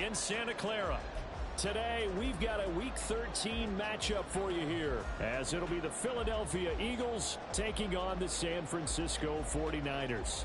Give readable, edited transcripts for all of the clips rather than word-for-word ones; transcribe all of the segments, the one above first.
in Santa Clara. Today, we've got a Week 13 matchup for you here, as it'll be the Philadelphia Eagles taking on the San Francisco 49ers.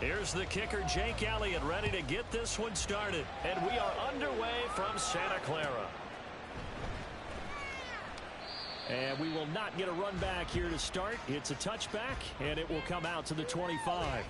Here's the kicker, Jake Elliott, ready to get this one started. And we are underway from Santa Clara. And we will not get a run back here to start. It's a touchback, and it will come out to the 25.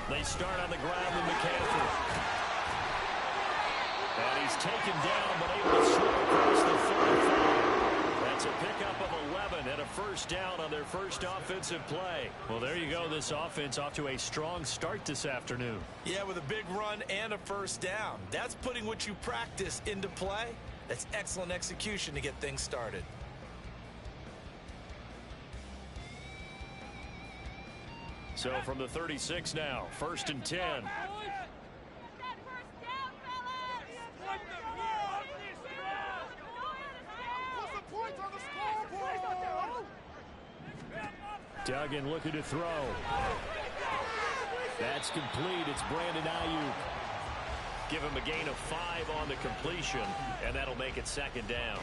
They start on the ground with McCaffrey. And he's taken down, but able to slip across the 45. That's a pickup of 11 and a first down on their first offensive play. Well, there you go. This offense off to a strong start this afternoon. Yeah, with a big run and a first down. That's putting what you practice into play. That's excellent execution to get things started. So from the 36 now, 1st and 10. Duggan looking to throw. That's complete. It's Brandon Ayuk. Give him a gain of 5 on the completion, and that'll make it 2nd down.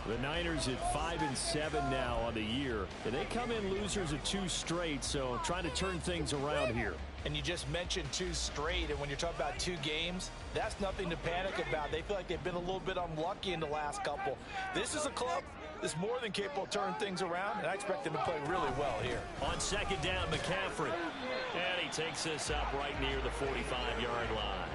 The Niners at 5-7 now on the year. And they come in losers of 2 straight, so trying to turn things around here. And you just mentioned 2 straight, and when you're talking about 2 games, that's nothing to panic about. They feel like they've been a little bit unlucky in the last couple. This is a club that's more than capable of turning things around, and I expect them to play really well here. On 2nd down, McCaffrey. And he takes this up right near the 45-yard line.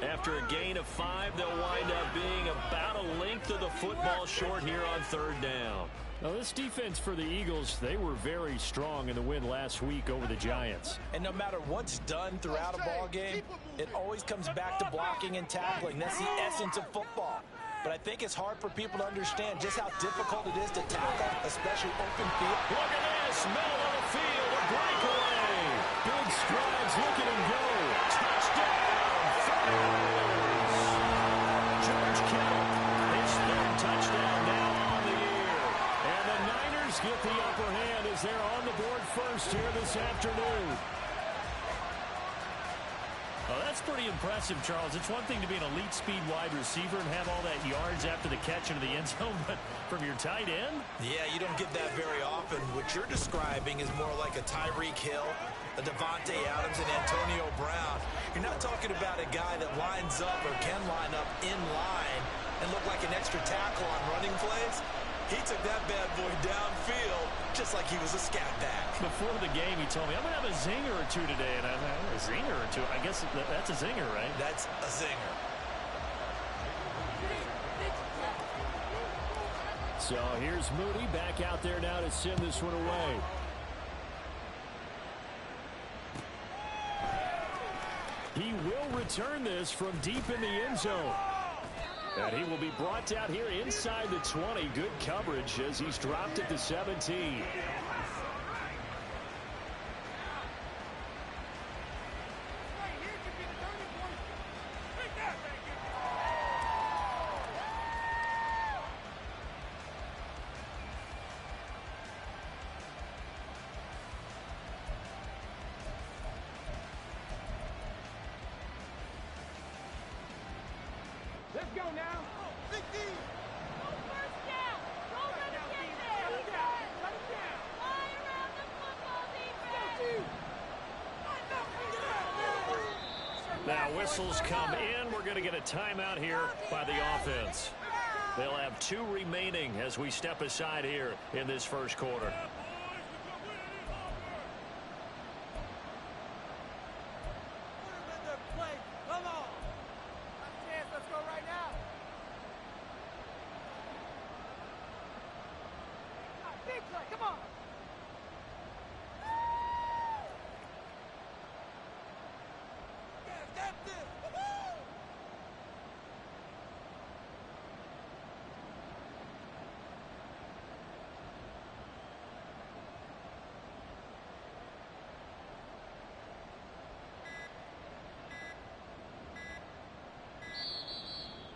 After a gain of 5, they'll wind up being about a length of the football short here on 3rd down. Now, this defense for the Eagles, they were very strong in the win last week over the Giants. And no matter what's done throughout a ball game, it always comes back to blocking and tackling. That's the essence of football. But I think it's hard for people to understand just how difficult it is to tackle, especially open field. Look at this, middle of the field, a breakaway. Big strides, look at him go. Touchdown. George Kittle, his 3rd touchdown now on the year. And the Niners get the upper hand as they're on the board first here this afternoon. Well, that's pretty impressive, Charles. It's one thing to be an elite speed wide receiver and have all that yards after the catch into the end zone, but from your tight end? Yeah, you don't get that very often. What you're describing is more like a Tyreek Hill, a Devontae Adams, and Antonio Brown. You're not talking about a guy that lines up or can line up in line and look like an extra tackle on running plays. He took that bad boy downfield just like he was a scat back. Before the game, he told me, I'm going to have a zinger or 2 today. And I thought, a zinger or 2? I guess that's a zinger, right? That's a zinger. So here's Moody back out there now to send this one away. He will return this from deep in the end zone. And he will be brought out here inside the 20. Good coverage as he's dropped at the 17. Let's go now. Big D. First down. Don't let him get there. Shut it down. Shut it down. Fly around the football defense. Now whistles come in. We're going to get a timeout here by the offense. They'll have 2 remaining as we step aside here in this first quarter. Come on.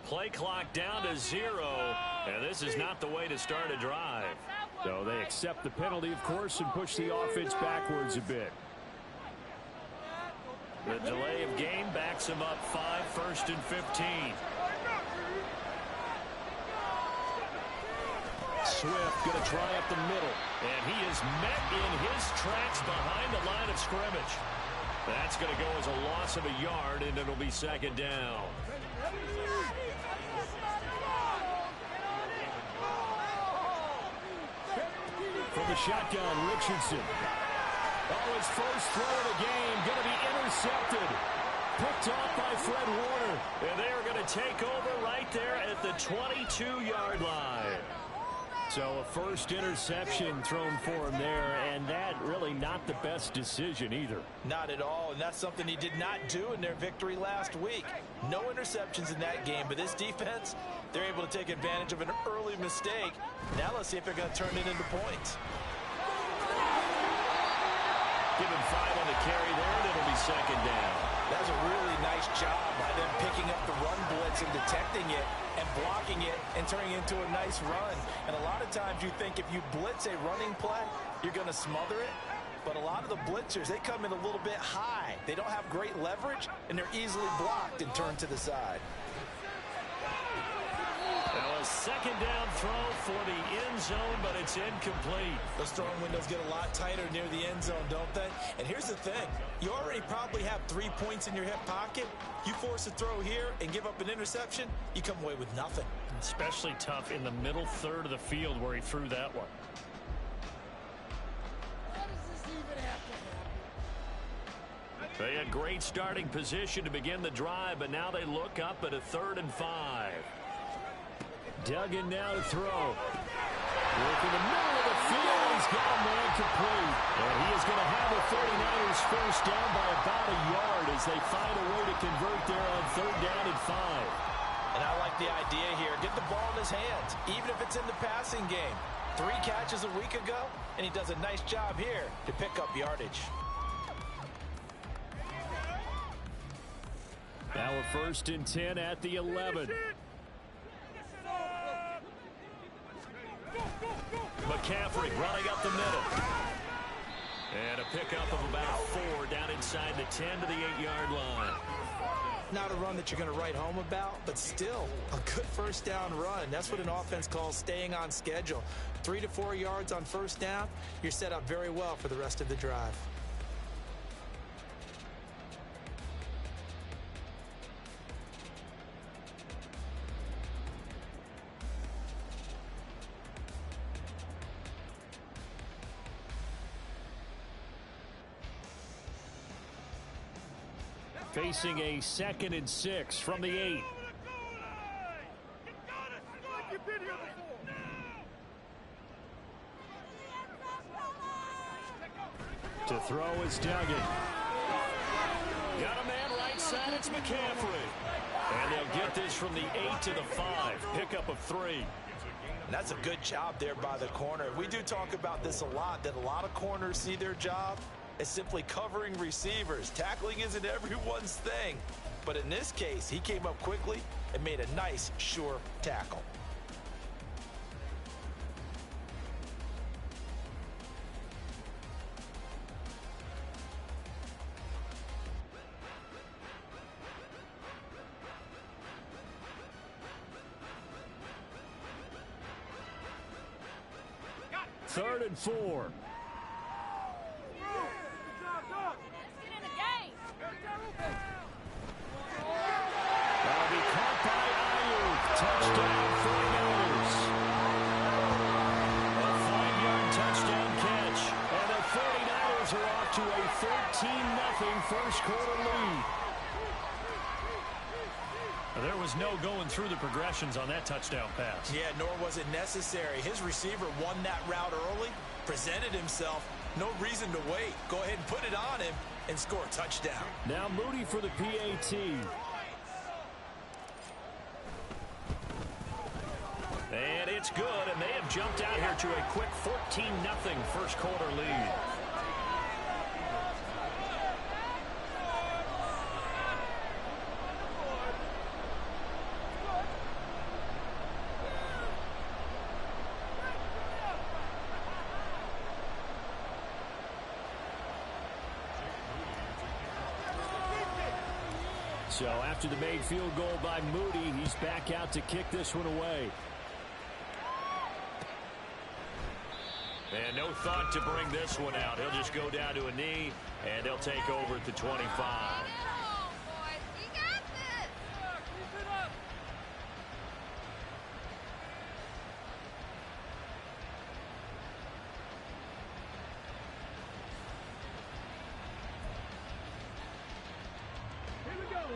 Play clock down to 0, and this is not the way to start a drive. So they accept the penalty, of course, and push the offense backwards a bit. The delay of game backs him up 5, 1st and 15. Swift going to try up the middle. And he is met in his tracks behind the line of scrimmage. That's going to go as a loss of a yard, and it'll be 2nd down. From the shotgun, Richardson. Oh, his first throw of the game going to be intercepted. Picked off by Fred Warner. And they are going to take over right there at the 22-yard line. So a first interception thrown for him there, and that really not the best decision either. Not at all, and that's something he did not do in their victory last week. No interceptions in that game, but this defense, they're able to take advantage of an early mistake. Now let's see if they're going to turn it into points. Give him 5 on the carry there, and it'll be 2nd down. That's a really nice job by them picking up the run blitz and detecting it and blocking it and turning it into a nice run. And a lot of times you think if you blitz a running play, you're going to smother it. But a lot of the blitzers, they come in a little bit high. They don't have great leverage, and they're easily blocked and turned to the side. Now a 2nd down throw for the end zone, but it's incomplete. Those throwing windows get a lot tighter near the end zone, don't they? And here's the thing. You already probably have 3 points in your hip pocket. You force a throw here and give up an interception, you come away with nothing. Especially tough in the middle third of the field where he threw that one. They had great starting position to begin the drive, but now they look up at a 3rd and 5. Duggan now to throw. Work in the middle of the field. He's got a man complete. And he is going to have the 49ers first down by about a yard as they find a way to convert there on 3rd down and 5. And I like the idea here. Get the ball in his hands, even if it's in the passing game. 3 catches a week ago, and he does a nice job here to pick up yardage. Now a 1st and 10 at the 11. McCaffrey running up the middle. And a pickup of about 4 down inside the 10 to the 8-yard line. Not a run that you're going to write home about, but still a good first down run. That's what an offense calls staying on schedule. 3 to 4 yards on first down, you're set up very well for the rest of the drive. Facing a 2nd and 6 from the 8. To throw is Duggan. Got a man right side, it's McCaffrey. And they'll get this from the 8 to the 5. Pickup of 3. And that's a good job there by the corner. We do talk about this a lot, that a lot of corners see their job as simply covering receivers. Tackling isn't everyone's thing. But in this case, he came up quickly and made a nice, sure tackle. Third and 4. To a 13-0 first quarter lead. There was no going through the progressions on that touchdown pass. Yeah, nor was it necessary. His receiver won that route early, presented himself. No reason to wait. Go ahead and put it on him and score a touchdown. Now Moody for the PAT. And it's good, and they have jumped out here to a quick 14-0 first quarter lead. So after the made field goal by Moody, he's back out to kick this one away. And no thought to bring this one out. He'll just go down to a knee, and they'll take over at the 25.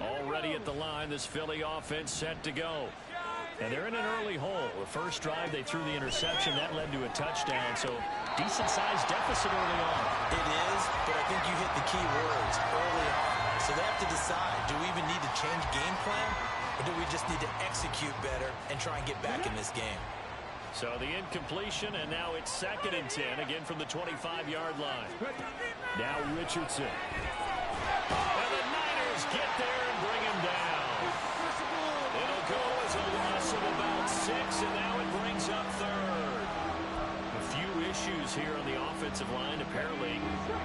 Already at the line, this Philly offense set to go. And they're in an early hole. The first drive, they threw the interception. That led to a touchdown. So decent-sized deficit early on. It is, but I think you hit the key words early on. So they have to decide, do we even need to change game plan? Or do we just need to execute better and try and get back in this game? So the incompletion, and now it's 2nd and 10, again from the 25-yard line. Now Richardson. And the Niners get there and bring him down. It'll go as a loss of about 6, and now it brings up 3rd. A few issues here on the offensive line. Apparently,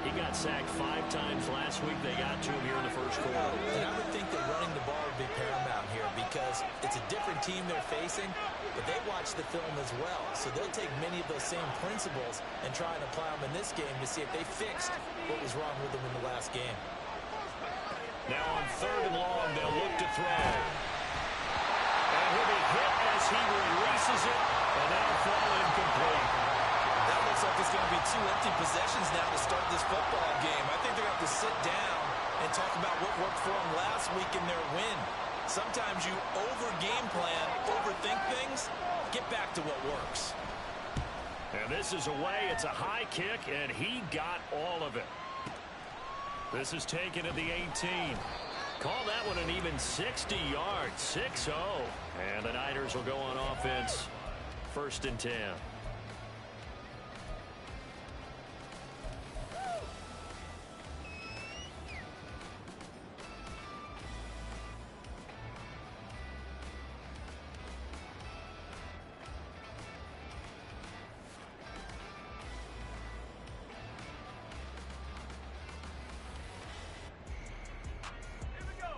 he got sacked 5 times last week. They got to him here in the first quarter. And I would think that running the ball would be paramount here because it's a different team they're facing, but they watch the film as well. So they'll take many of those same principles and try and apply them in this game to see if they fixed what was wrong with them in the last game. Now on 3rd and long, they'll look to throw. And he'll be hit as he releases it, and that'll fall incomplete. That looks like it's going to be 2 empty possessions now to start this football game. I think they're going to have to sit down and talk about what worked for them last week in their win. Sometimes you over-game plan, overthink things, get back to what works. And this is away. It's a high kick, and he got all of it. This is taken at the 18. Call that one an even 60 yards, 6-0. And the Niners will go on offense, 1st and 10.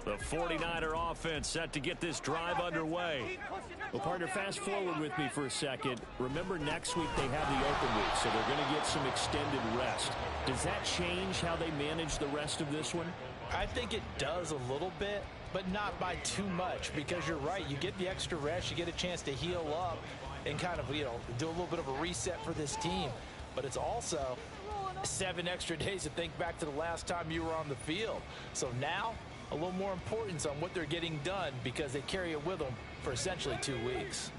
The 49er offense set to get this drive underway. Well, partner, fast forward with me for a second. Remember, next week they have the open week, so they're going to get some extended rest. Does that change how they manage the rest of this one? I think it does a little bit, but not by too much, because you're right. You get the extra rest, you get a chance to heal up and kind of, do a little bit of a reset for this team. But it's also 7 extra days to think back to the last time you were on the field. So now, a little more importance on what they're getting done because they carry it with them for essentially 2 weeks.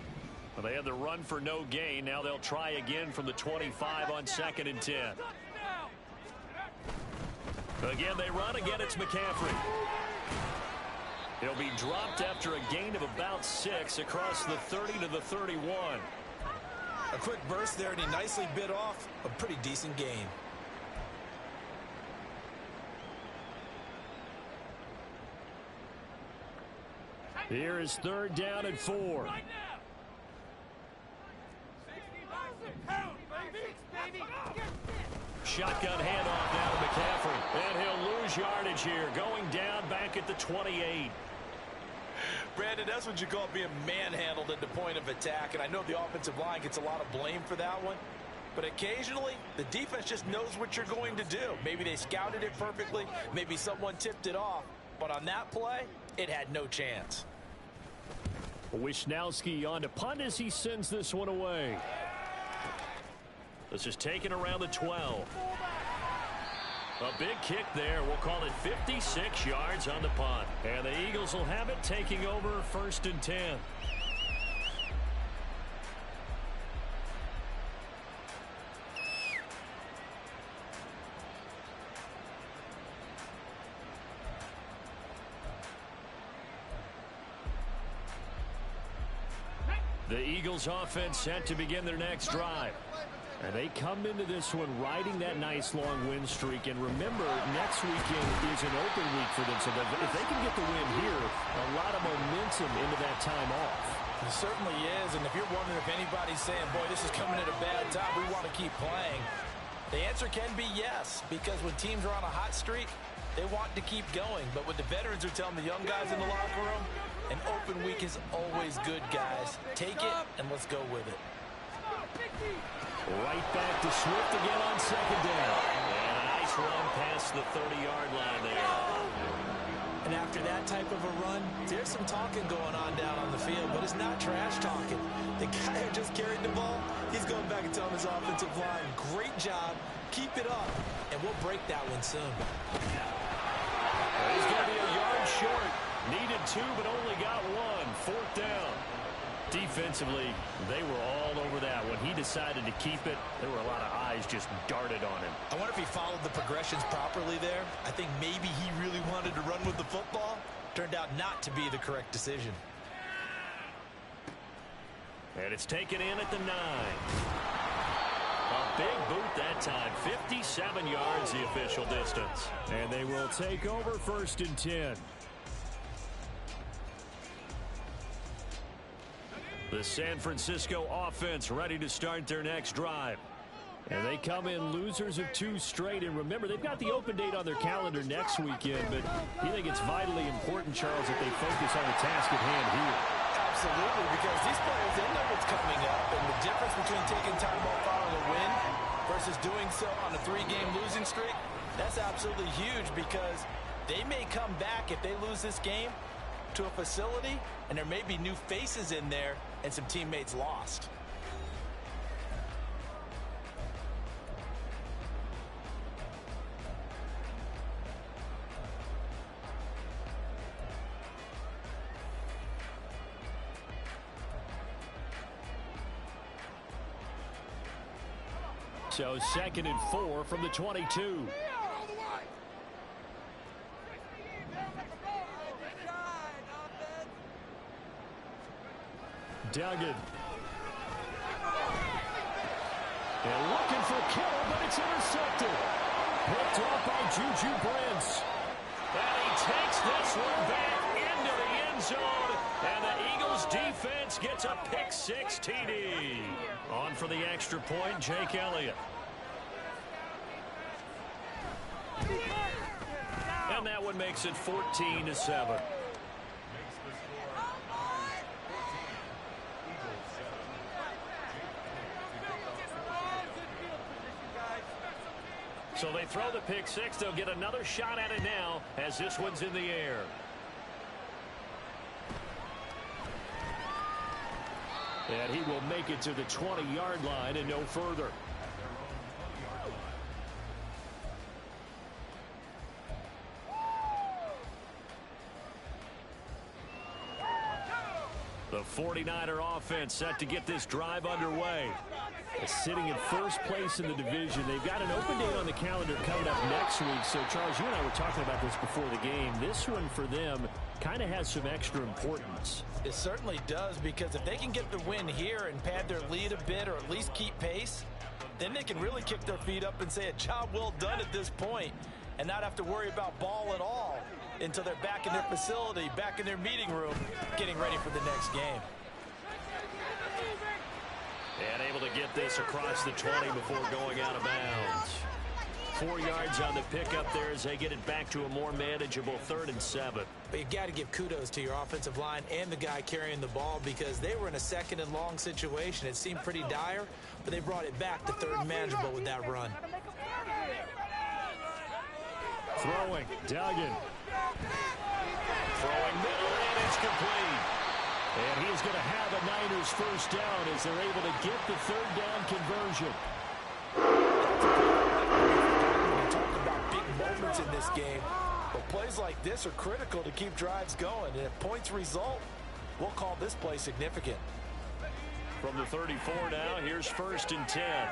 Well, they had the run for no gain. Now they'll try again from the 25 on 2nd and 10. Again, they run. Again, it's McCaffrey. He'll be dropped after a gain of about 6 across the 30 to the 31. A quick burst there, and he nicely bit off a pretty decent gain. Here is 3rd down and 4. Shotgun handoff now to McCaffrey. And he'll lose yardage here. Going down back at the 28. Brandon, that's what you call being manhandled at the point of attack. And I know the offensive line gets a lot of blame for that one. But occasionally, the defense just knows what you're going to do. Maybe they scouted it perfectly. Maybe someone tipped it off. But on that play, it had no chance. Wisnowski on to punt as he sends this one away. This is taken around the 12. A big kick there. We'll call it 56 yards on the punt. And the Eagles will have it, taking over 1st and 10. The Eagles offense set to begin their next drive. And they come into this one riding that nice long win streak. And remember, next weekend is an open week for them. So if they can get the win here, a lot of momentum into that time off. It certainly is. And if you're wondering if anybody's saying, boy, this is coming at a bad time, we want to keep playing, the answer can be yes. Because when teams are on a hot streak, they want to keep going. But what the veterans are telling the young guys in the locker room, an open week is always good, guys. Take it and let's go with it. Right back to Swift again on second down. And a nice run past the 30-yard line there. And after that type of a run, there's some talking going on down on the field, but it's not trash talking. The guy who just carried the ball, he's going back and telling his offensive line, great job, keep it up, and we'll break that one soon. He's going to be a yard short. Needed 2, but only got 1. Fourth down. Defensively, they were all over that. When he decided to keep it, there were a lot of eyes just darted on him. I wonder if he followed the progressions properly there. I think maybe he really wanted to run with the football. Turned out not to be the correct decision. And it's taken in at the 9. A big boot that time. 57 yards the official distance. And they will take over 1st and 10. The San Francisco offense ready to start their next drive. And they come in losers of 2 straight. And remember, they've got the open date on their calendar next weekend. But you think it's vitally important, Charles, that they focus on the task at hand here. Absolutely, because these players, they know what's coming up. And the difference between taking time off following a win versus doing so on a 3-game losing streak, that's absolutely huge because they may come back if they lose this game to a facility, and there may be new faces in there and some teammates lost. So 2nd and 4 from the 22. Duggan. And looking for Kittle, but it's intercepted. Picked off by Juju Brents. And he takes this one back into the end zone. And the Eagles defense gets a pick-6 TD. On for the extra point, Jake Elliott. And that one makes it 14-7. So they throw the pick-6. They'll get another shot at it now as this one's in the air. And he will make it to the 20-yard line and no further. The 49er offense set to get this drive underway. Sitting in first place in the division. They've got an open date on the calendar coming up next week. So, Charles, you and I were talking about this before the game. This one for them kind of has some extra importance. It certainly does, because if they can get the win here and pad their lead a bit or at least keep pace, then they can really kick their feet up and say a job well done at this point and not have to worry about ball at all until they're back in their facility, back in their meeting room, getting ready for the next game. And able to get this across the 20 before going out of bounds. 4 yards on the pickup there as they get it back to a more manageable 3rd and 7. But you've got to give kudos to your offensive line and the guy carrying the ball because they were in a 2nd and long situation. It seemed pretty dire, but they brought it back to 3rd and manageable with that run. Throwing, Duggan. Throwing middle, and it's complete. And he's going to have a Niners first down as they're able to get the 3rd down conversion. We talked about big moments in this game, but plays like this are critical to keep drives going. And if points result, we'll call this play significant. From the 34 now, here's 1st and 10.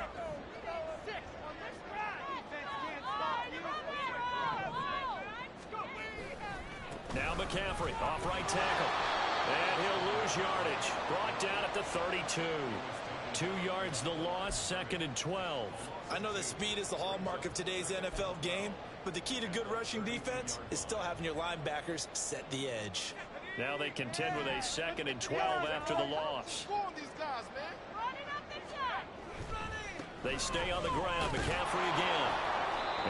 Now McCaffrey, off right tackle. And he'll lose lose yardage. Brought down at the 32. 2 yards the loss, 2nd and 12. I know that speed is the hallmark of today's NFL game, but the key to good rushing defense is still having your linebackers set the edge. Now they contend with a 2nd and 12 after the loss. They stay on the ground. McCaffrey again.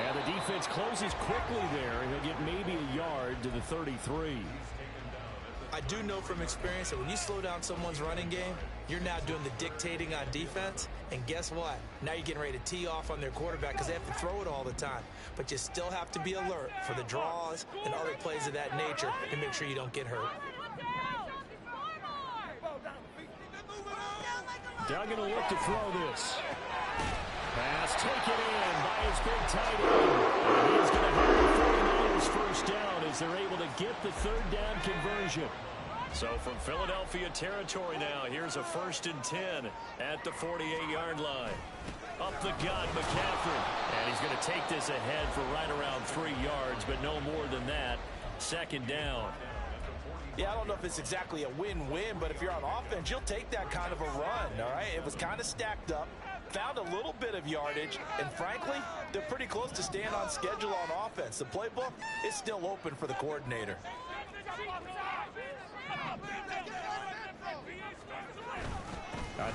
And the defense closes quickly there. He'll get maybe a yard to the 33. I do know from experience that when you slow down someone's running game, you're now doing the dictating on defense. And guess what? Now you're getting ready to tee off on their quarterback because they have to throw it all the time. But you still have to be alert for the draws and other plays of that nature to make sure you don't get hurt. Duggan will look to throw this. Pass taken in by his big tight end. And he's going to have the 49ers first down as they're able to get the 3rd down conversion. So from Philadelphia territory now, here's a 1st and 10 at the 48-yard line. Up the gut, McCaffrey. And he's going to take this ahead for right around 3 yards, but no more than that. 2nd down. Yeah, I don't know if it's exactly a win-win, but if you're on offense, you'll take that kind of a run, all right? It was kind of stacked up, found a little bit of yardage, and frankly, they're pretty close to staying on schedule on offense. The playbook is still open for the coordinator.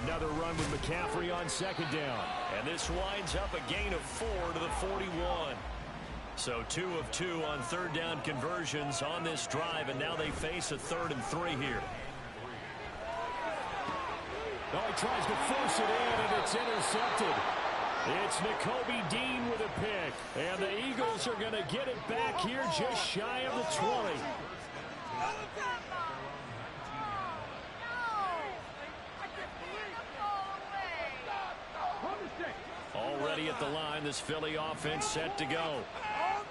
Another run with McCaffrey on 2nd down. And this winds up a gain of 4 to the 41. So 2 of 2 on 3rd down conversions on this drive, and now they face a 3rd and 3 here. Oh, he tries to force it in, and it's intercepted. It's Nakobe Dean with a pick, and the Eagles are going to get it back here just shy of the 20. Already at the line, this Philly offense set to go.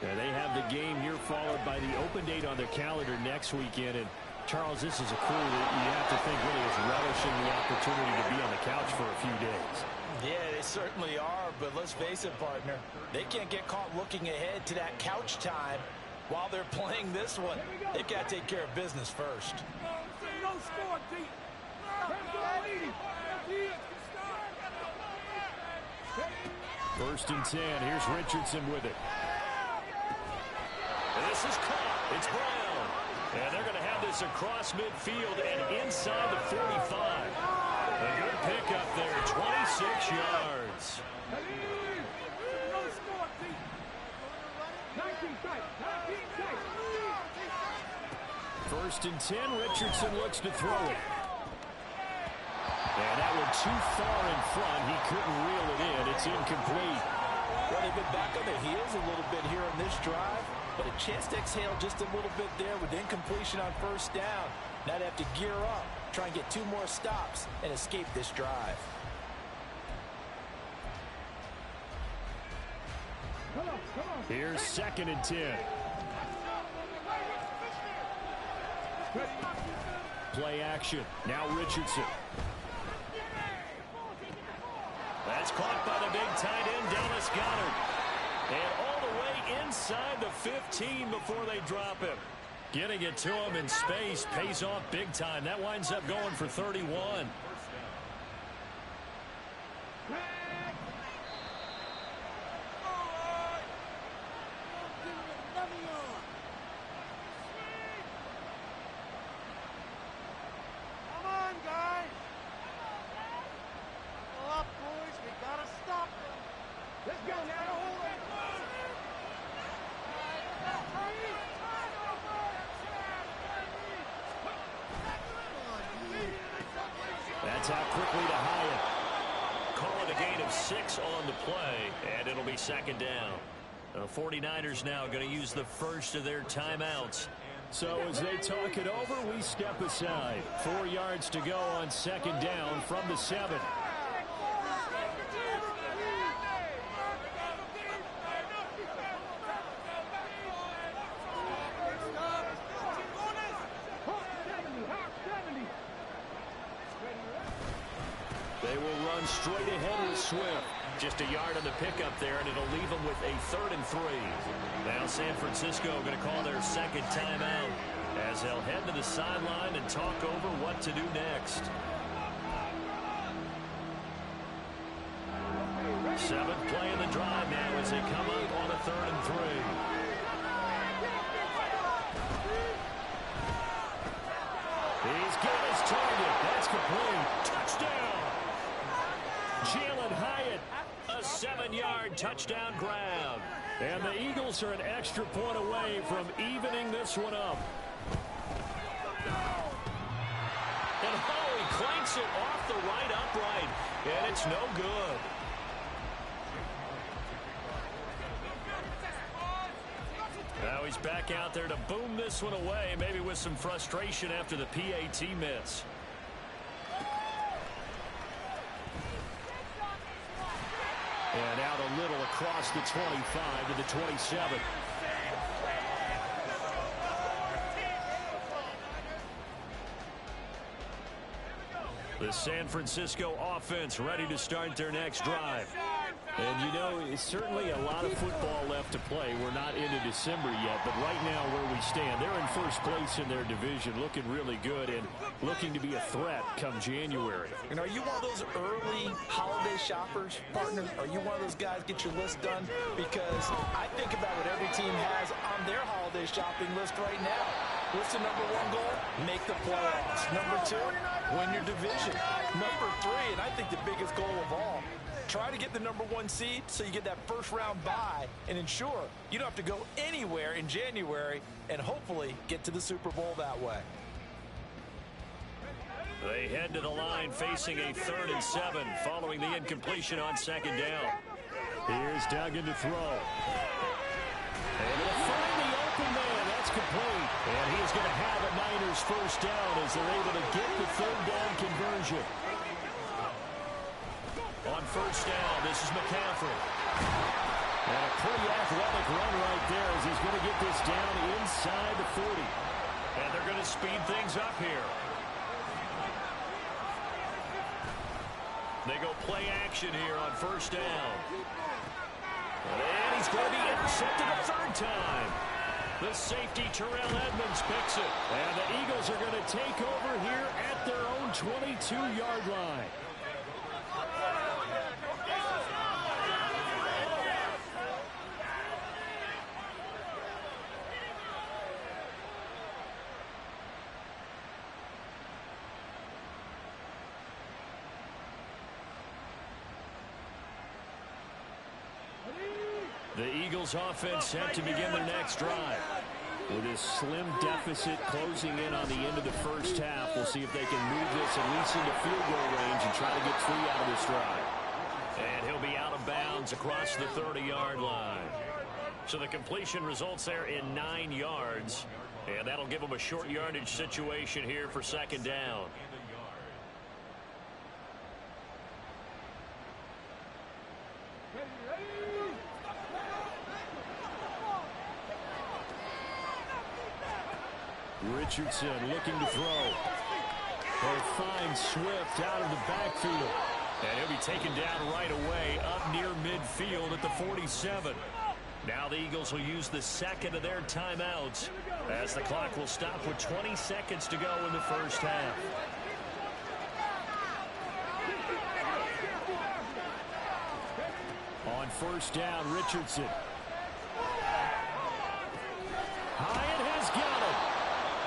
And they have the game here followed by the open date on their calendar next weekend. And Charles, this is a crew that you have to think really is relishing the opportunity to be on the couch for a few days. Yeah, they certainly are, but let's face it, partner. They can't get caught looking ahead to that couch time while they're playing this one. They've got to take care of business first. No score, deep. First and 10. Here's Richardson with it. This is caught. It's Brown. And they're going to have this across midfield and inside the 45. A good pickup there, 26 yards. No score, deep. 19 tight. 19 tight. First and 10. Richardson looks to throw it. And that one too far in front. He couldn't reel it in. It's incomplete. Well, they've been back on their heels a little bit here on this drive, but a chance to exhale just a little bit there with incompletion on 1st down. Now they have to gear up, try and get 2 more stops, and escape this drive. Here's 2nd and 10. Play action. Now Richardson. That's caught by the big tight end, Dallas Goedert. And all the way inside the 15 before they drop him. Getting it to him in space pays off big time. That winds up going for 31. That's out quickly to Hyatt. Call it a gain of 6 on the play, and it'll be 2nd down. The 49ers now going to use the first of their timeouts. So as they talk it over, we step aside. 4 yards to go on 2nd down from the 7. They will run straight ahead with Swift. Just a yard on the pickup there, and it'll leave them with a 3rd and 3. Now San Francisco going to call their 2nd timeout as as they'll head to the sideline and talk over what to do next. Seventh play of the drive now as they come up on a 3rd and 3. He's got his target. That's complete. Touchdown. Jalen Hyatt, a 7-yard touchdown grab. And the Eagles are an extra point away from evening this one up. And he clanks it off the right upright. And it's no good. Now he's back out there to boom this one away, maybe with some frustration after the PAT miss. And out a little across the 25 to the 27. The San Francisco offense ready to start their next drive. And, you know, it's certainly a lot of football left to play. We're not into December yet, but right now where we stand, they're in first place in their division, looking really good and looking to be a threat come January. And are you one of those early holiday shoppers, partner? Are you one of those guys get your list done? Because I think about what every team has on their holiday shopping list right now. What's the number 1 goal? Make the playoffs. Number 2, win your division. Number 3, and I think the biggest goal of all, try to get the number 1 seed so you get that first-round bye and ensure you don't have to go anywhere in January and hopefully get to the Super Bowl that way. They head to the line facing a 3rd and 7 following the incompletion on 2nd down. Here's Duggan to throw. And he'll find the open man. That's complete. And he's going to have a Niners first down as they're able to get the 3rd down conversion. On 1st down, this is McCaffrey. And a pretty athletic run right there as he's going to get this down inside the 40. And they're going to speed things up here. They go play action here on 1st down. And he's going to be intercepted a 3rd time. The safety, Terrell Edmonds, picks it. And the Eagles are going to take over here at their own 22-yard line. The Eagles offense set to begin their next drive. With this slim deficit closing in on the end of the first half, we'll see if they can move this at least into field goal range and try to get 3 out of this drive. And he'll be out of bounds across the 30-yard line. So the completion results there in 9 yards. And that'll give them a short yardage situation here for 2nd down. Richardson looking to throw. They find Swift out of the backfield. And he'll be taken down right away up near midfield at the 47. Now the Eagles will use the 2nd of their timeouts as the clock will stop with 20 seconds to go in the first half. On 1st down, Richardson. Hyatt has got him.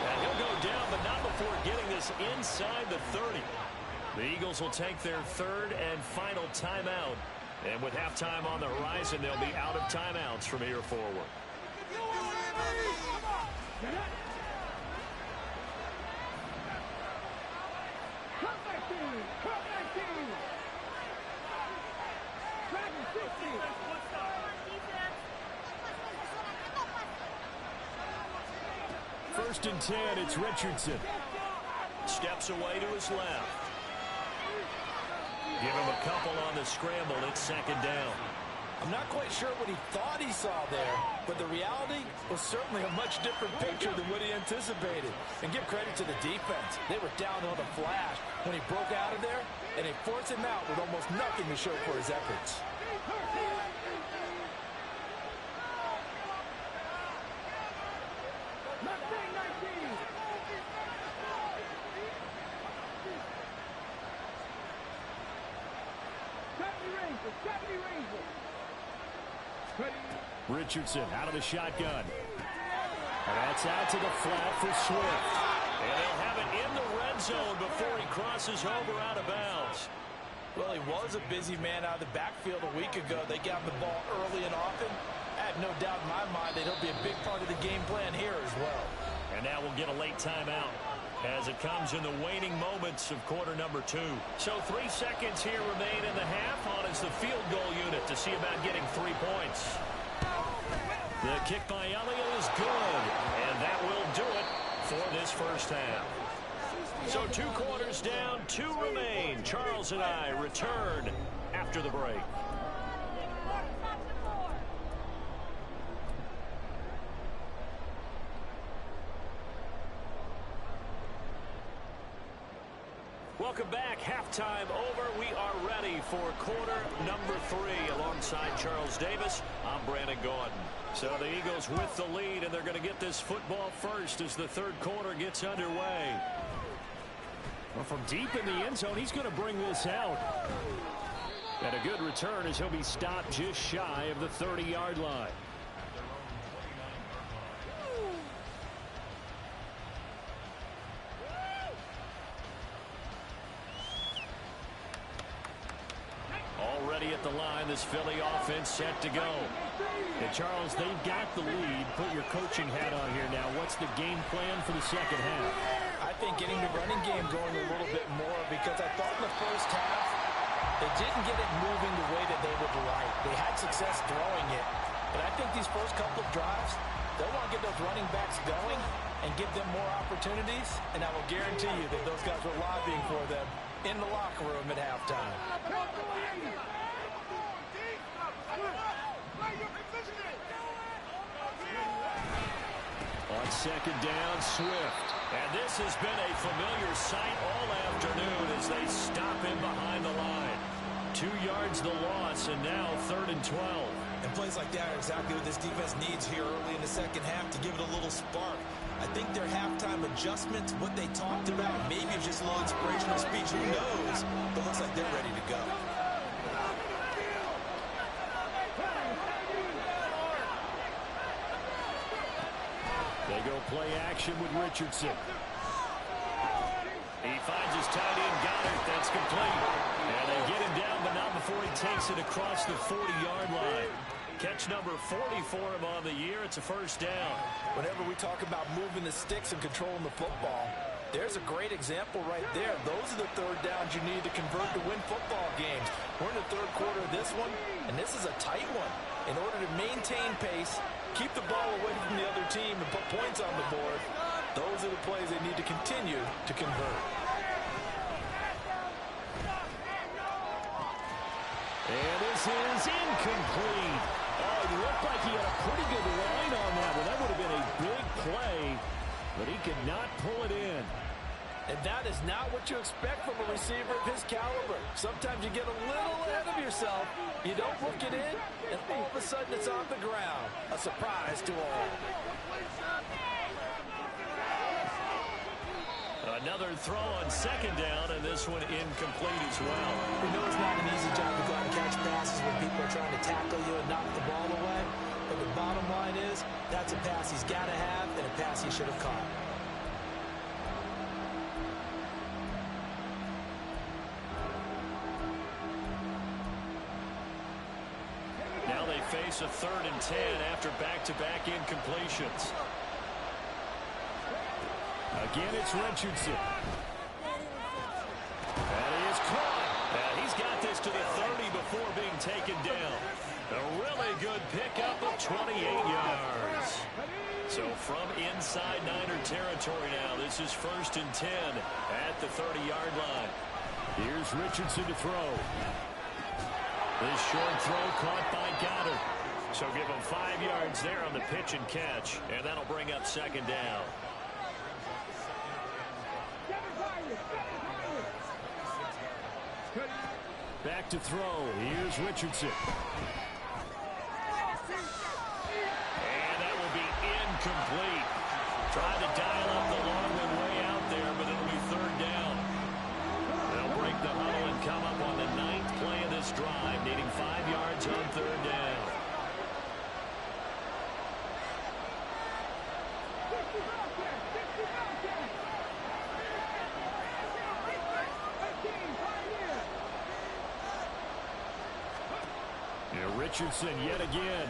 And he'll go down, but not before getting this inside the 30. The Eagles will take their 3rd and final timeout. And with halftime on the horizon, they'll be out of timeouts from here forward. First and 10, it's Richardson. Steps away to his left. Give him a couple on the scramble. It's 2nd down. I'm not quite sure what he thought he saw there, but the reality was certainly a much different picture than what he anticipated. And give credit to the defense. They were down on the flash when he broke out of there, and they forced him out with almost nothing to show for his efforts. Richardson out of the shotgun. And that's out to the flat for Swift. And they'll have it in the red zone before he crosses over out of bounds. Well, he was a busy man out of the backfield a week ago. They got him the ball early and often. I have no doubt in my mind that he'll be a big part of the game plan here as well. And now we'll get a late timeout as it comes in the waning moments of quarter number 2. So 3 seconds here remain in the half on as the field goal unit to see about getting 3 points. The kick by Elliott is good, and that will do it for this first half. So 2 quarters down, 2 remain. Charles and I return after the break. Welcome back. Halftime over. We are ready for quarter number 3 alongside Charles Davis. I'm Brandon Gaudin. So the Eagles with the lead, and they're going to get this football first as the third quarter gets underway. Well, from deep in the end zone, he's going to bring this out. And a good return as he'll be stopped just shy of the 30-yard line. Already at the line, this Philly offense set to go. And Charles, they've got the lead. Put your coaching hat on here now. What's the game plan for the second half? I think getting the running game going a little bit more, because I thought in the first half they didn't get it moving the way that they would like. They had success throwing it. But I think these first couple of drives, they'll want to get those running backs going and give them more opportunities. And I will guarantee you that those guys were lobbying for them in the locker room at halftime. On second down, Swift. And this has been a familiar sight all afternoon as they stop him behind the line. 2 yards the loss, and now 3rd and 12. And plays like that are exactly what this defense needs here early in the second half to give it a little spark. I think their halftime adjustments, what they talked about, maybe it's just a little inspirational speech, who knows, but looks like they're ready to go. They go play action with Richardson. He finds his tight end, Goddard. That's complete. And they get him down, but not before he takes it across the 40-yard line. Catch number 40 for him on the year. It's a first down. Whenever we talk about moving the sticks and controlling the football, there's a great example right there. Those are the third downs you need to convert to win football games. We're in the third quarter of this one, and this is a tight one. In order to maintain pace, keep the ball away from the other team, and put points on the board, those are the plays they need to continue to convert. And this is incomplete. Oh, it looked like he had a pretty good line on that one. That would have been a big play, but he could not pull it in. And that is not what you expect from a receiver of his caliber. Sometimes you get a little ahead of yourself, you don't look it in, and all of a sudden it's on the ground. A surprise to all. Another throw on second down, and this one incomplete as well. We know it's not an easy job to go out and catch passes when people are trying to tackle you and knock the ball away. But the bottom line is, that's a pass he's got to have and a pass he should have caught. Now they face a 3rd and 10 after back-to-back incompletions. Again, it's Richardson. And he is caught. And he's got this to the 30 before being taken down. A really good pickup of 28 yards. So from inside Niner territory now, this is 1st and 10 at the 30-yard line. Here's Richardson to throw. This short throw caught by Goddard. So give him 5 yards there on the pitch and catch, and that'll bring up second down. Back to throw. Here's Richardson. And that will be incomplete. Tried to dial up the long one way out there, but it'll be 3rd down. They'll break the huddle and come up on the 9th play of this drive, needing Richardson yet again.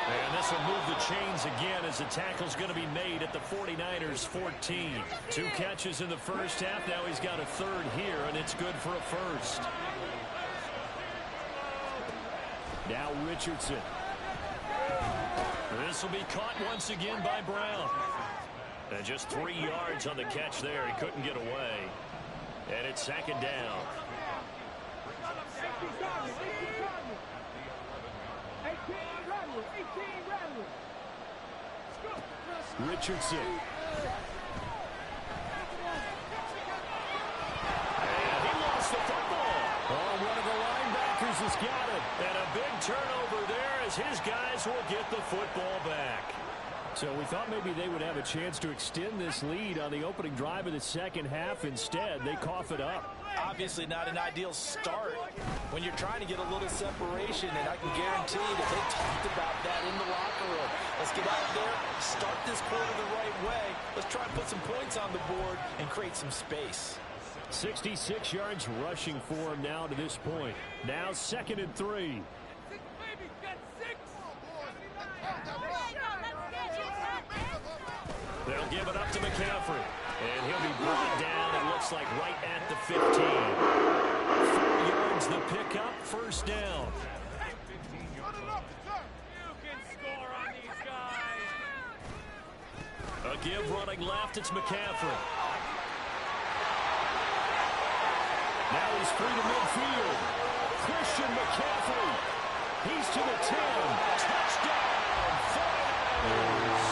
And this will move the chains again as the tackle's going to be made at the 49ers 14. 2 catches in the first half. Now he's got a third here, and it's good for a first. Now Richardson. This will be caught once again by Brown. And just 3 yards on the catch there. He couldn't get away. And it's 2nd down. Richardson. And he lost the football. Oh, one of the linebackers has got it. And a big turnover there as his guys will get the football back. So we thought maybe they would have a chance to extend this lead on the opening drive of the second half. Instead, they cough it up. Obviously not an ideal start when you're trying to get a little separation, and I can guarantee that they talked about that in the locker room. Let's get out there, start this quarter the right way. Let's try and put some points on the board and create some space. 66 yards rushing for him now to this point. Now 2nd and 3. They'll give it up to McCaffrey. And he'll be brought down, it looks like, right at the 15. 4 yards the pickup, first down. A give running left, it's McCaffrey. Now he's free to midfield. Christian McCaffrey. He's to the 10. Touchdown, 49ers.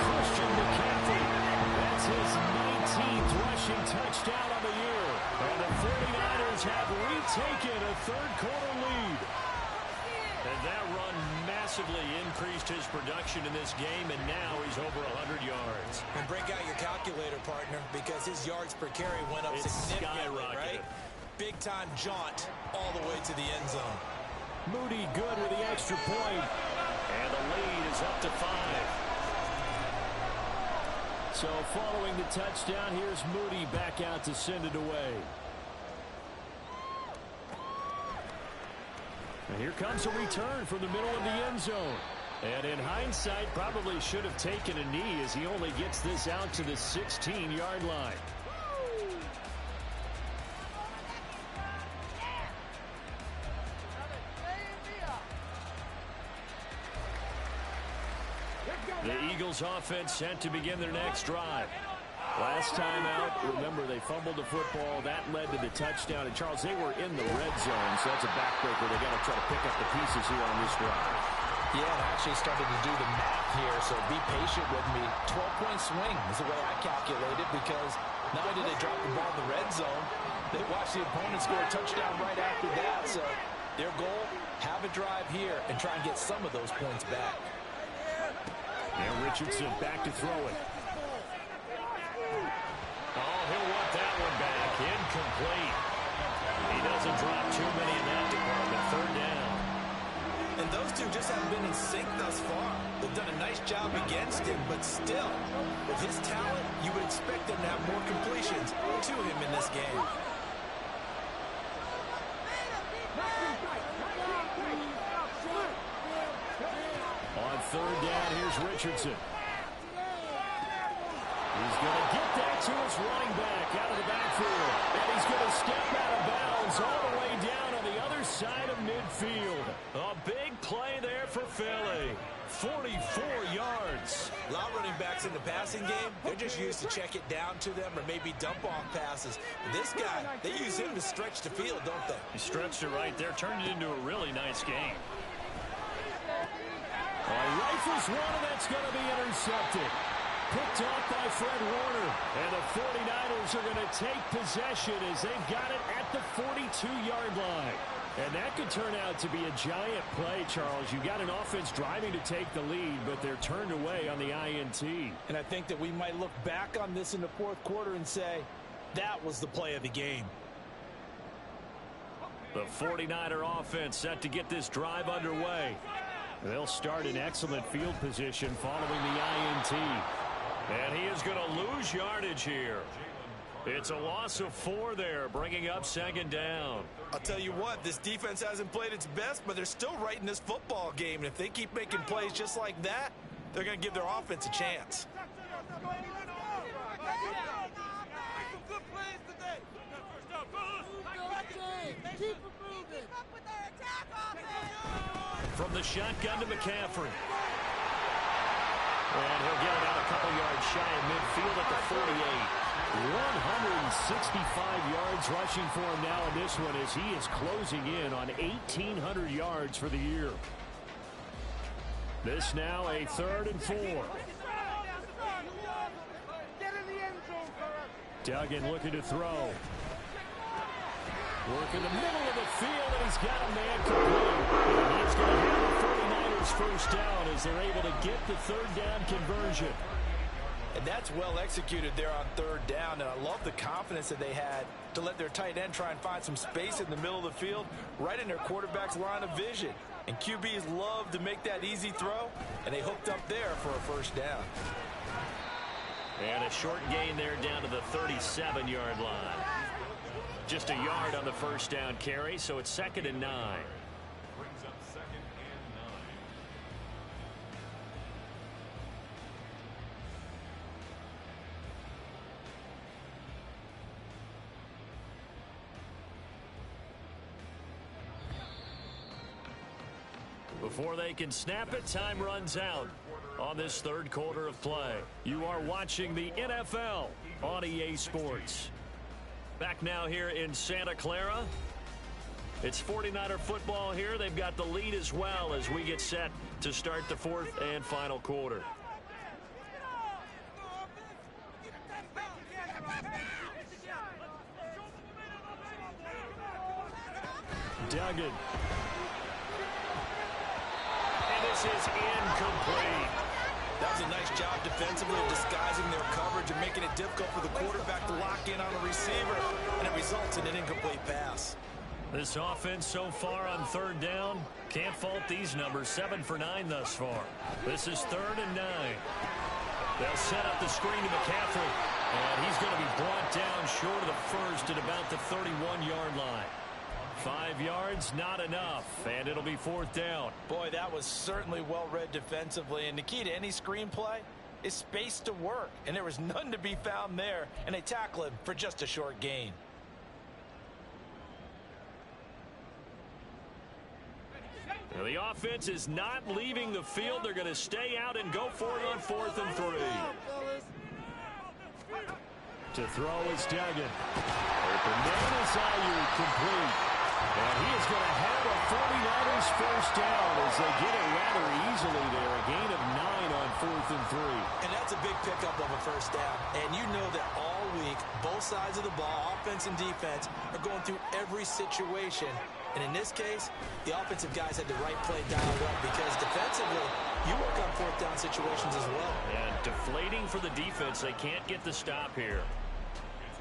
Christian McCaffrey. That's his 19th rushing touchdown on the year. And the 49ers have retaken a third-quarter lead. And that run massively increased his production in this game, and now he's over 100 yards. And break out your calculator, partner, because his yards per carry went up significantly, right? Big-time jaunt all the way to the end zone. Moody good with the extra point. And the lead is up to 5. So following the touchdown, here's Moody back out to send it away. And here comes a return from the middle of the end zone. And in hindsight, probably should have taken a knee as he only gets this out to the 16-yard line. The Eagles offense set to begin their next drive. Last time out, remember, they fumbled the football. That led to the touchdown. And, Charles, they were in the red zone, so that's a backbreaker. They got to try to pick up the pieces here on this drive. Yeah, I actually started to do the math here, so be patient with me. 12-point swing is the way I calculated, because not only did they drop the ball in the red zone, they watched the opponent score a touchdown right after that. So their goal, have a drive here and try and get some of those points back. And Richardson back to throw it. Oh, he'll want that one back. Incomplete. He doesn't drop too many in that department. Third down. And those two just haven't been in sync thus far. They've done a nice job against him, but still, with his talent, you would expect them to have more completions to him in this game. On third down, here's Richardson. He's going to get that to his running back out of the backfield. And he's going to step out of bounds all the way down on the other side of midfield. A big play there for Philly. 44 yards. A lot of running backs in the passing game, they're just used to check it down to them or maybe dump off passes. But this guy, they use him to stretch the field, don't they? He stretched it right there, turned it into a really nice game. Rifles one, and that's going to be intercepted. Picked off by Fred Warner. And the 49ers are going to take possession as they've got it at the 42-yard line. And that could turn out to be a giant play, Charles. You got an offense driving to take the lead, but they're turned away on the INT. And I think that we might look back on this in the fourth quarter and say, that was the play of the game. The 49er offense set to get this drive underway. They'll start in excellent field position following the INT. And he is going to lose yardage here. It's a loss of 4 there, bringing up second down. I'll tell you what, this defense hasn't played its best, but they're still right in this football game. And if they keep making plays just like that, they're going to give their offense a chance. From the shotgun to McCaffrey. And he'll get it out a couple yards shy of midfield at the 48. 165 yards rushing for him now in this one as he is closing in on 1,800 yards for the year. This now a 3rd and 4. Duggan looking to throw. Work in the middle of the field, and he's got a man complete. And he's going to have the 49ers first down as they're able to get the 3rd down conversion. And that's well executed there on 3rd down, and I love the confidence that they had to let their tight end try and find some space in the middle of the field, right in their quarterback's line of vision. And QBs love to make that easy throw, and they hooked up there for a first down. And a short gain there down to the 37-yard line. Just a yard on the first down carry, so it's 2nd and 9. Brings up 2nd and 9. Before they can snap it, time runs out on this 3rd quarter of play. You are watching the NFL on EA Sports. Back now here in Santa Clara. It's 49er football here. They've got the lead as well as we get set to start the 4th and final quarter. Duggan. And this is incomplete. That was a nice job defensively of disguising their coverage and making it difficult for the quarterback to lock in on a receiver, and it results in an incomplete pass. This offense so far on 3rd down, can't fault these numbers. 7 for 9 thus far. This is 3rd and 9. They'll set up the screen to McCaffrey, and he's going to be brought down short of the first at about the 31-yard line. 5 yards, not enough, and it'll be 4th down. Boy, that was certainly well read defensively, and the key to any screenplay is space to work, and there was none to be found there, and they tackle him for just a short gain. Now the offense is not leaving the field. They're going to stay out and go for it on 4th and 3. To throw is Duggan. Open man is Ayuk, complete. And he is going to have a 49ers first down as they get it rather easily there. A gain of 9 on 4th and 3. And that's a big pickup of a first down. And you know that all week, both sides of the ball, offense and defense, are going through every situation. And in this case, the offensive guys had the right play dialed up because defensively, you work on 4th down situations as well. And deflating for the defense. They can't get the stop here.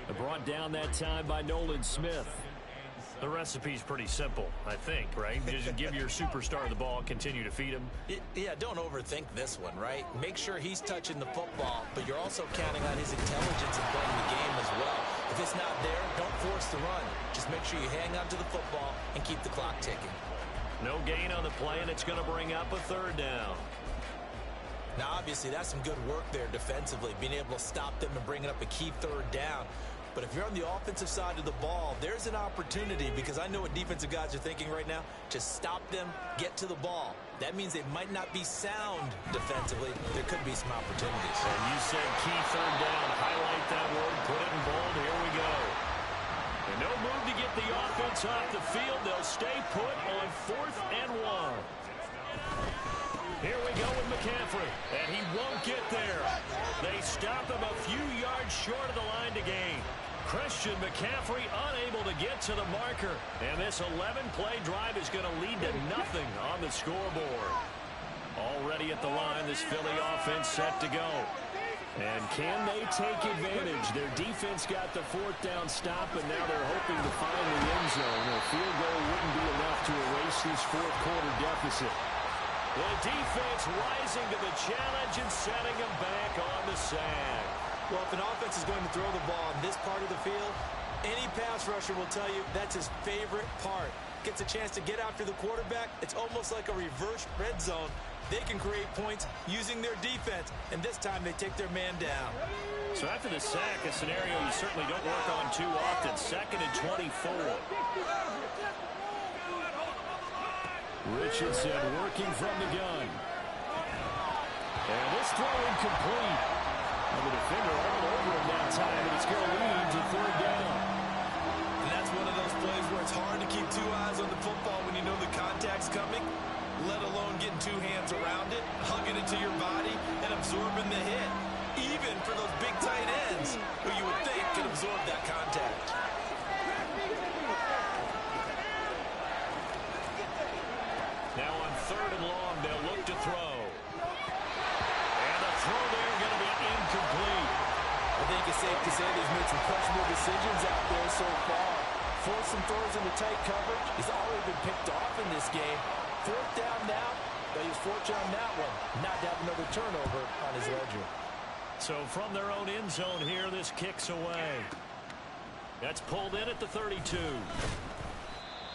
They're brought down that time by Nolan Smith. The recipe's pretty simple, I think, right? Just give your superstar the ball, continue to feed him. Yeah, don't overthink this one, right? Make sure he's touching the football, but you're also counting on his intelligence in playing the game as well. If it's not there, don't force the run. Just make sure you hang on to the football and keep the clock ticking. No gain on the play, and it's going to bring up a 3rd down. Now, obviously, that's some good work there defensively, being able to stop them and bringing up a key 3rd down. But if you're on the offensive side of the ball, there's an opportunity because I know what defensive guys are thinking right now. Just stop them, get to the ball. That means they might not be sound defensively. There could be some opportunities. And you said key 3rd down. Highlight that word. Put it in bold. Here we go. And no move to get the offense off the field. They'll stay put on 4th and 1. Here we go with McCaffrey. And he won't get there. They stop him a few yards short of the line to gain. Christian McCaffrey unable to get to the marker. And this 11-play drive is going to lead to nothing on the scoreboard. Already at the line, this Philly offense set to go. And can they take advantage? Their defense got the 4th down stop, and now they're hoping to find the end zone. A field goal wouldn't be enough to erase this 4th quarter deficit. The defense rising to the challenge and setting them back on the sand. Well, if an offense is going to throw the ball on this part of the field, any pass rusher will tell you that's his favorite part. Gets a chance to get after the quarterback. It's almost like a reverse red zone. They can create points using their defense, and this time they take their man down. So after the sack, a scenario you certainly don't work on too often. 2nd and 24. Richardson working from the gun. And this throw incomplete. And the defender all over him that time, and it's going to lead to 3rd down. And that's one of those plays where it's hard to keep 2 eyes on the football when you know the contact's coming, let alone getting 2 hands around it, hugging it to your body, and absorbing the hit. Even for those big tight ends who you would think could absorb that contact. Now on 3rd and long, they'll look to throw. And the throw there going to be incomplete. I think it's safe to say he's made some questionable decisions out there so far. Forced some throws into tight coverage. He's already been picked off in this game. 4th down now, but he was fortunate on that one. Not to have another turnover on his ledger. So from their own end zone here, this kicks away. That's pulled in at the 32.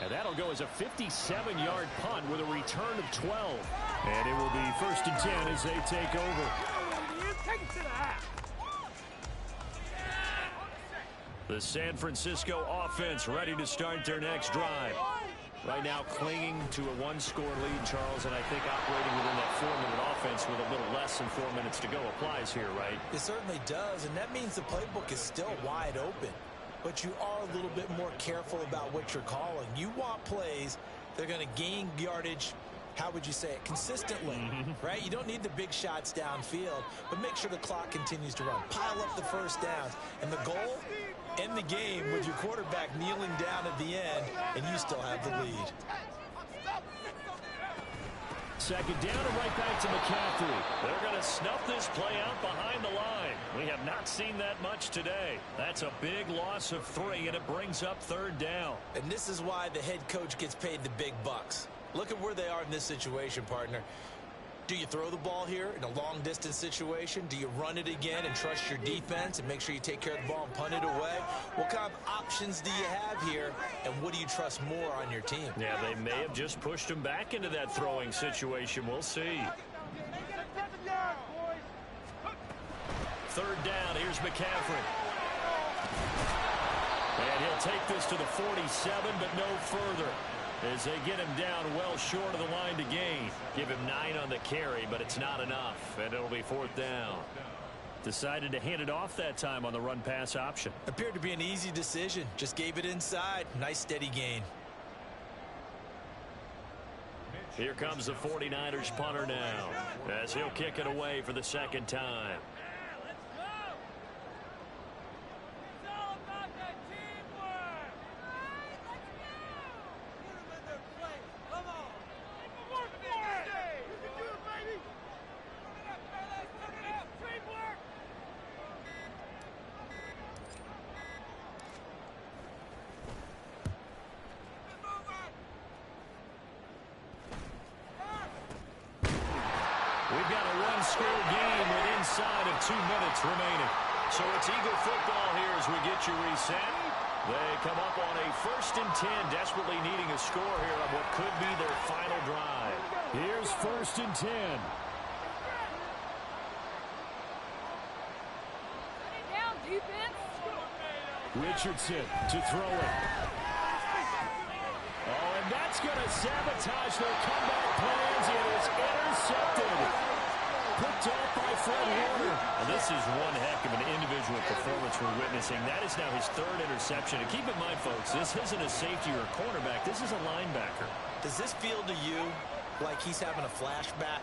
And that'll go as a 57-yard punt with a return of 12. And it will be 1st and 10 as they take over. Take it to the half. The San Francisco offense ready to start their next drive. Right now clinging to a 1-score lead, Charles, and I think operating within that 4-minute offense with a little less than 4 minutes to go applies here, right? It certainly does, and that means the playbook is still wide open. But you are a little bit more careful about what you're calling. You want plays that are going to gain yardage, how would you say it, consistently, right? You don't need the big shots downfield, but make sure the clock continues to run. Pile up the first downs. And the goal, end the game with your quarterback kneeling down at the end, and you still have the lead. 2nd down and right back to McCaffrey. They're going to snuff this play out behind the line. We have not seen that much today. That's a big loss of 3, and it brings up 3rd down. And this is why the head coach gets paid the big bucks. Look at where they are in this situation, partner. Do you throw the ball here in a long-distance situation? Do you run it again and trust your defense and make sure you take care of the ball and punt it away? What kind of options do you have here, and what do you trust more on your team? Yeah, they may have just pushed him back into that throwing situation. We'll see. 3rd down. Here's McCaffrey. And he'll take this to the 47, but no further, as they get him down well short of the line to gain. Give him 9 on the carry, but it's not enough, and it'll be 4th down. Decided to hand it off that time on the run-pass option. Appeared to be an easy decision. Just gave it inside. Nice steady gain. Here comes the 49ers punter now, as he'll kick it away for the 2nd time. We've got a 1-score game with inside of 2 minutes remaining. So it's Eagle football here as we get you reset. They come up on a 1st and 10, desperately needing a score here on what could be their final drive. Here's 1st and 10. Down, defense. Richardson to throw it. Oh, and that's going to sabotage their comeback plans. It is intercepted. Picked off by Fred Warner. And this is one heck of an individual performance we're witnessing. That is now his 3rd interception. And keep in mind, folks, this isn't a safety or a cornerback. This is a linebacker. Does this feel to you like he's having a flashback?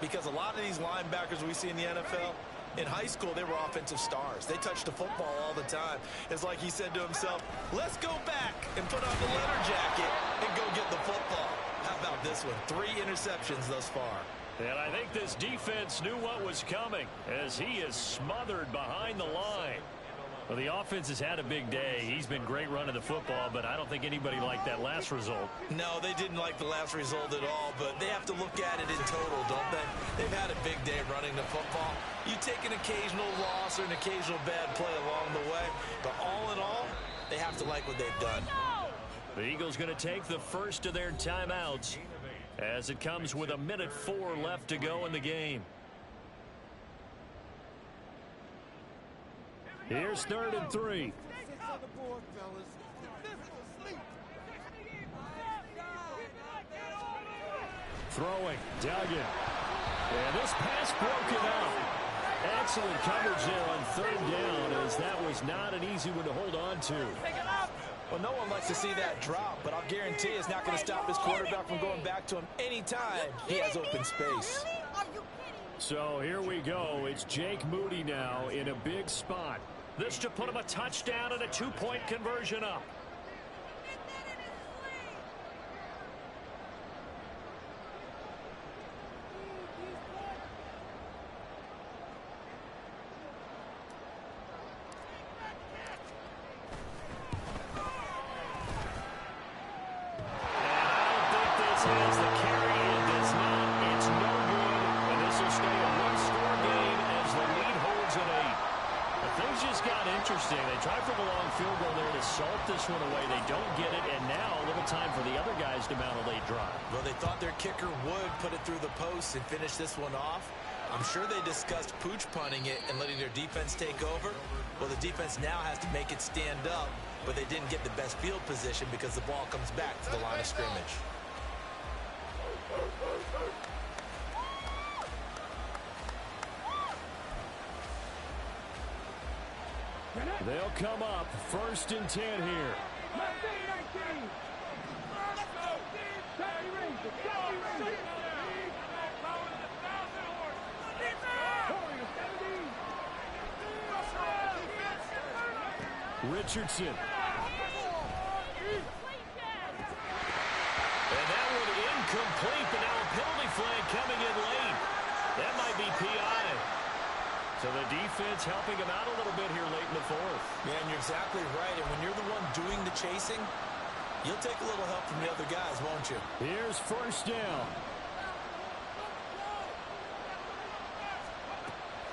Because a lot of these linebackers we see in the NFL, in high school, they were offensive stars. They touched the football all the time. It's like he said to himself, let's go back and put on the leather jacket and go get the football. How about this one? 3 interceptions thus far. And I think this defense knew what was coming as he is smothered behind the line. Well, the offense has had a big day. He's been great running the football, but I don't think anybody liked that last result. No, they didn't like the last result at all, but they have to look at it in total, don't they? They've had a big day running the football. You take an occasional loss or an occasional bad play along the way, but all in all, they have to like what they've done. The Eagles going to take the first of their timeouts as it comes with 1:04 left to go in the game. Here's 3rd and 3. Throwing, Duggan. And this pass broken up. Excellent coverage there on 3rd down, as that was not an easy one to hold on to. Well, no one likes to see that drop, but I'll guarantee it's not going to stop his quarterback from going back to him anytime he has open space. So here we go. It's Jake Moody now in a big spot. This to put him a touchdown and a 2-point conversion up. Has the carry and does not. It's no good. And this will stay a one-score game as the lead holds at 8. But things just got interesting. They tried for the long field goal there to salt this one away. They don't get it, and now a little time for the other guys to mount a late drive. Well, they thought their kicker would put it through the post and finish this one off. I'm sure they discussed pooch punting it and letting their defense take over. Well, the defense now has to make it stand up, but they didn't get the best field position because the ball comes back to the line of scrimmage. They'll come up 1st and 10 here. Richardson. And that one incomplete, but now a penalty flag coming in late. That might be PI. So the defense helping him out a little bit here late in the 4th. Yeah, and you're exactly right. And when you're the one doing the chasing, you'll take a little help from the other guys, won't you? Here's 1st down.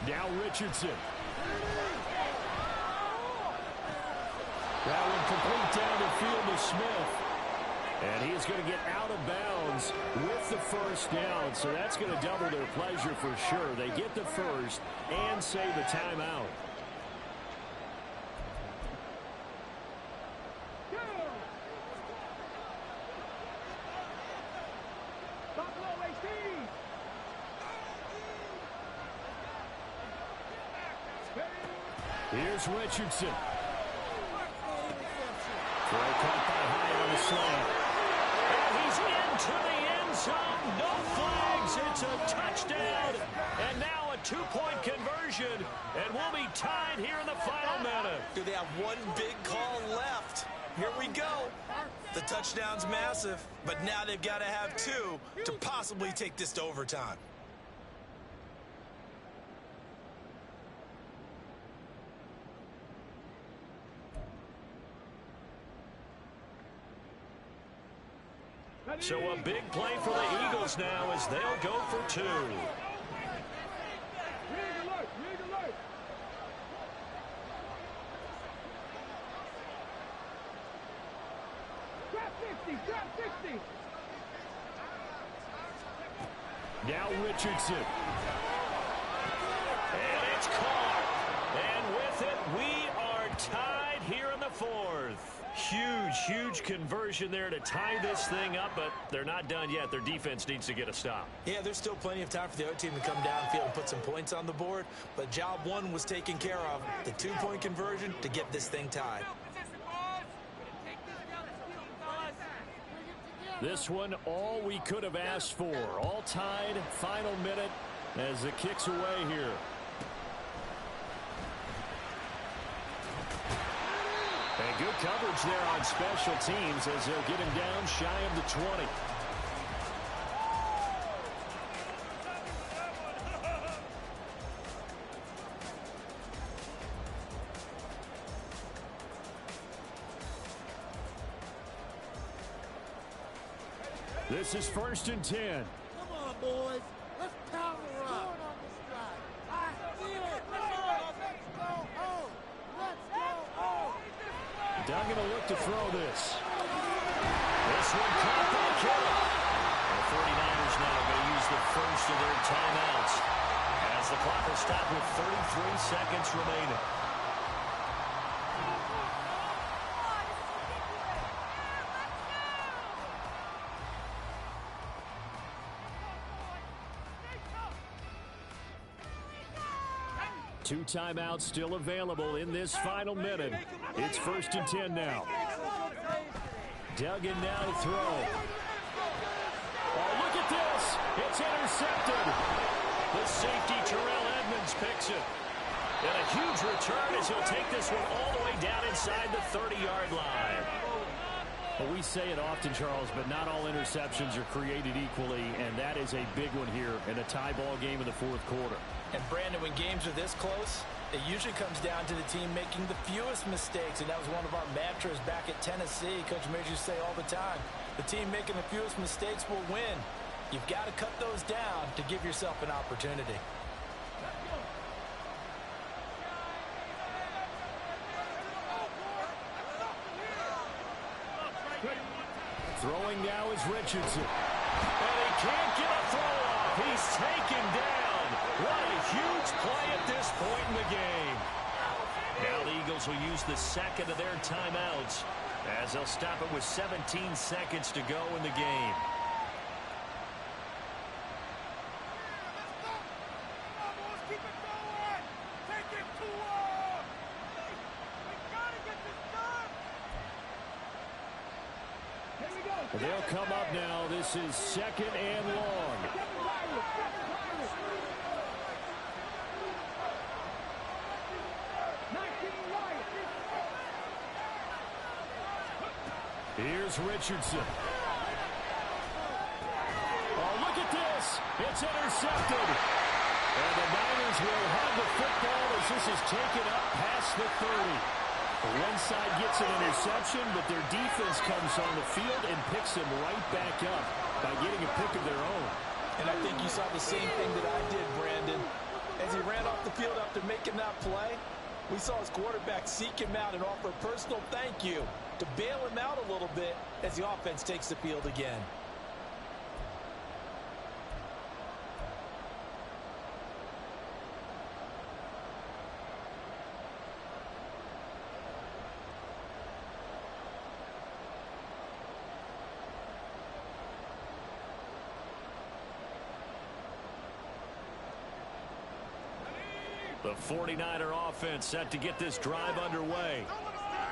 Now Richardson. That one complete down the field to Smith. And he is going to get out of bounds with the 1st down. So that's going to double their pleasure for sure. They get the 1st and save a timeout. Here's Richardson. Throw caught by Hyatt on the slant. And he's into the end zone. No flags. It's a touchdown. And now a 2-point conversion. And we'll be tied here in the final minute. Do they have one big call left? Here we go. The touchdown's massive, but now they've got to have 2 to possibly take this to overtime. So a big play for the Eagles now as they'll go for 2. Now Richardson. And it's caught. And with it, we are tied here in the 4th. Huge conversion there to tie this thing up, but they're not done yet. Their defense needs to get a stop. Yeah, there's still plenty of time for the other team to come downfield and put some points on the board, but job 1 was taken care of. The 2-point conversion to get this thing tied. This one, all we could have asked for. All tied, final minute as it kicks away here. And good coverage there on special teams as they'll get him down shy of the 20. This is 1st and 10. Come on, boys. Let's power up. I feel it. Let's go home. Let's go home. Duggan will look to throw this. This one caught by Kittle. The 49ers now going to use the first of their timeouts as the clock will stop with 33 seconds remaining. Two timeouts still available in this final minute. It's 1st and 10 now. Duggan now to throw. Oh, look at this. It's intercepted. The safety, Terrell Edmonds, picks it. And a huge return as he'll take this one all the way down inside the 30-yard line. Well, we say it often, Charles, but not all interceptions are created equally, and that is a big one here in a tie ball game in the fourth quarter. And Brandon, when games are this close, it usually comes down to the team making the fewest mistakes, and that was one of our mantras back at Tennessee. Coach Major used to say all the time, the team making the fewest mistakes will win. You've got to cut those down to give yourself an opportunity. Throwing now is Richardson. And he can't get a throw off. He's taken down. What a huge play at this point in the game. Now the Eagles will use the second of their timeouts as they'll stop it with 17 seconds to go in the game. They'll come up now. This is 2nd and long. Here's Richardson. Oh, look at this. It's intercepted. And the Niners will have the football as this is taken up past the 30. One side gets an interception, but their defense comes on the field and picks them right back up by getting a pick of their own. And I think you saw the same thing that I did, Brandon. As he ran off the field after making that play, we saw his quarterback seek him out and offer a personal thank you to bail him out a little bit as the offense takes the field again. The 49er offense set to get this drive underway.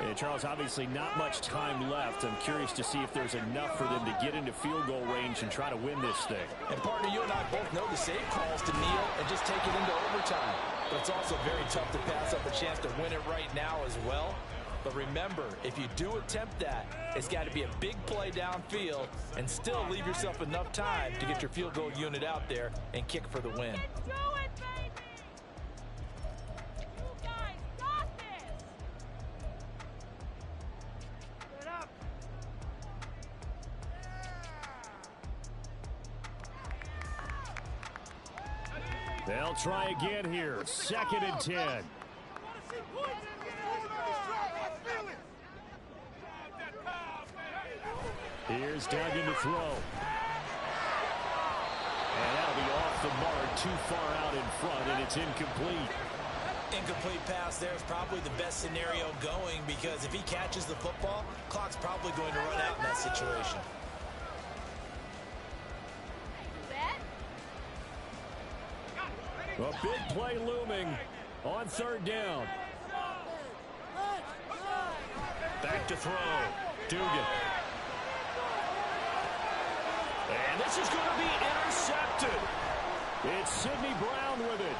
And Charles, obviously not much time left. I'm curious to see if there's enough for them to get into field goal range and try to win this thing. And partner, you and I both know the safe calls to kneel and just take it into overtime. But it's also very tough to pass up a chance to win it right now as well. But remember, if you do attempt that, it's got to be a big play downfield and still leave yourself enough time to get your field goal unit out there and kick for the win. They'll try again here. 2nd and 10. Here's Duggan to throw. And that'll be off the mark, too far out in front, and it's incomplete. Incomplete pass there is probably the best scenario going because if he catches the football, clock's probably going to run out in that situation. A big play looming on 3rd down. Back to throw. Dugan. And this is going to be intercepted. It's Sidney Brown with it.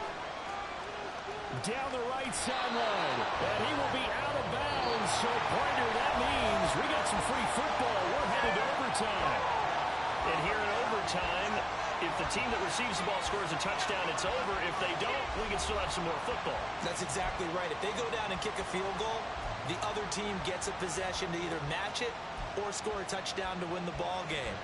Down the right sideline. And he will be out of bounds. So, Pointer, that means we got some free football. We're headed to overtime. And here in overtime, if the team that receives the ball scores a touchdown, it's over. If they don't, we can still have some more football. That's exactly right. If they go down and kick a field goal, the other team gets a possession to either match it or score a touchdown to win the ball game.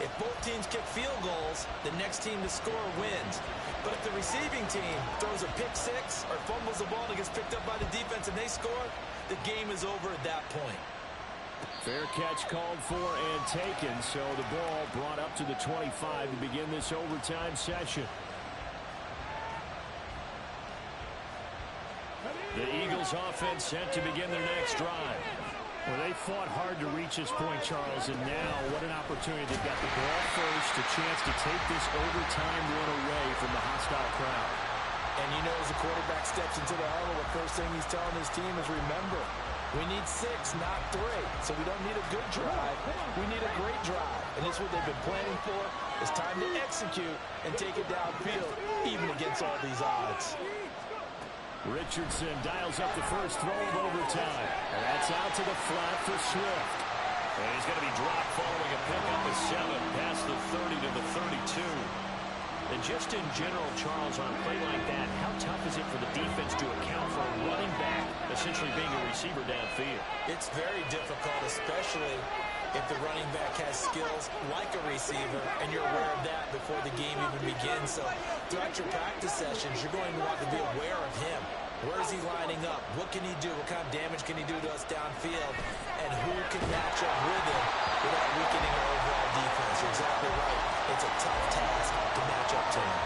If both teams kick field goals, the next team to score wins. But if the receiving team throws a pick six or fumbles the ball and gets picked up by the defense and they score, the game is over at that point. Fair catch called for and taken, so the ball brought up to the 25 to begin this overtime session. The Eagles offense set to begin their next drive. Well, they fought hard to reach this point, Charles, and now what an opportunity. They've got the ball first, a chance to take this overtime run away from the hostile crowd. And you know, as the quarterback steps into the huddle, the first thing he's telling his team is, remember, we need 6, not 3. So we don't need a good drive. We need a great drive. And this is what they've been planning for. It's time to execute and take it downfield, even against all these odds. Richardson dials up the first throw of overtime. And that's out to the flat for Swift. And he's going to be dropped following a pickup of 7 past the 30 to the 32. And just in general, Charles, on a play like that, how tough is it for the defense to account for a running back essentially being a receiver downfield? It's very difficult, especially if the running back has skills like a receiver, and you're aware of that before the game even begins. So throughout your practice sessions, you're going to want to be aware of him. Where is he lining up? What can he do? What kind of damage can he do to us downfield? And who can match up with him without weakening our overall defense? You're exactly right. It's a tough task to match up to him.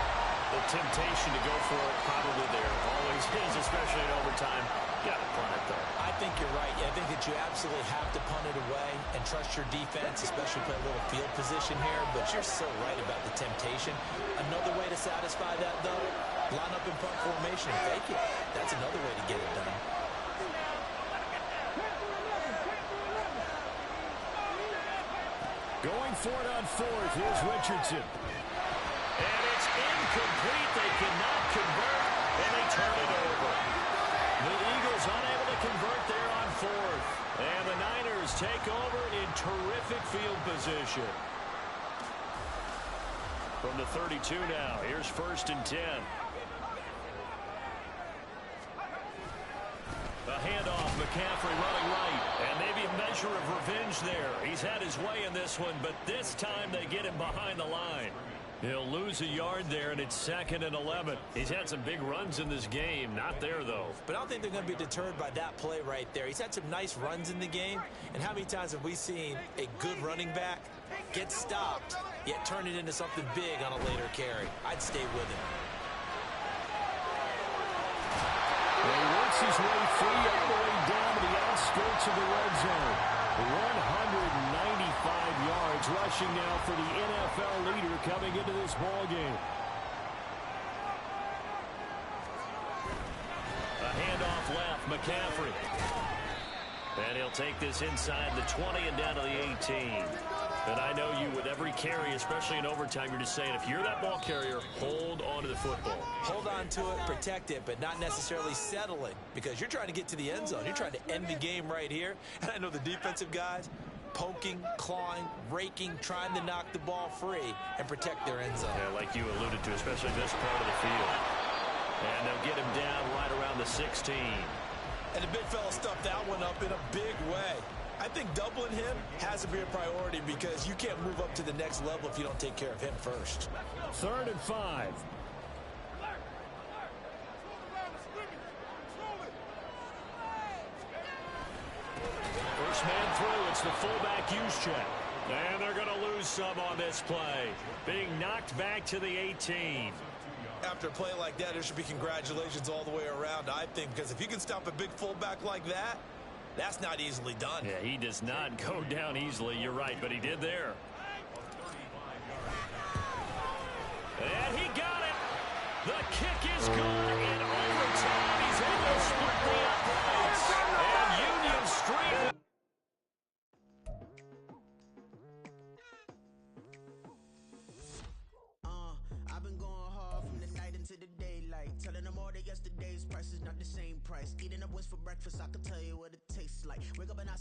The temptation to go for it probably there. Always is, especially in overtime. Got to punt it, though. I think you're right. I think that you absolutely have to punt it away and trust your defense, especially play a little field position here. But you're so right about the temptation. Another way to satisfy that, though, line up in punt formation and fake it. That's another way to get it done. Going for it on 4th. Here's Richardson. And it's incomplete. They cannot convert, and they turn it over. The Eagles unable to convert there on 4th. And the Niners take over in terrific field position. From the 32 now, here's 1st and 10. A handoff, McCaffrey running right, and maybe a measure of revenge there. He's had his way in this one, but this time they get him behind the line. He'll lose a yard there, and it's 2nd and 11. He's had some big runs in this game. Not there, though. But I don't think they're going to be deterred by that play right there. He's had some nice runs in the game, and how many times have we seen a good running back get stopped, yet turn it into something big on a later carry? I'd stay with him. He works his way free all the way down to the outskirts of the red zone. 195 yards rushing now for the NFL leader coming into this ball game. A handoff left, McCaffrey. And he'll take this inside the 20 and down to the 18. And I know you, with every carry, especially in overtime, you're just saying, if you're that ball carrier, hold on to the football. Hold on to it, protect it, but not necessarily settle it, because you're trying to get to the end zone. You're trying to end the game right here. And I know the defensive guys poking, clawing, raking, trying to knock the ball free and protect their end zone. Yeah, like you alluded to, especially this part of the field. And they'll get him down right around the 16. And the big fella stuffed that one up in a big way. I think doubling him has to be a priority, because you can't move up to the next level if you don't take care of him first. 3rd and 5. First man through, it's the fullback use check. And they're going to lose some on this play. Being knocked back to the 18. After a play like that, there should be congratulations all the way around, I think, because if you can stop a big fullback like that, that's not easily done. Yeah, he does not go down easily. You're right, but he did there. And he got it. The kick is good in overtime. He's able to split the uprights. And Union Street. I've been going hard from the night into the daylight, telling them all that yesterday's price is not the same price. Eating up wings for breakfast, I can tell you what it tastes like. Wake up and I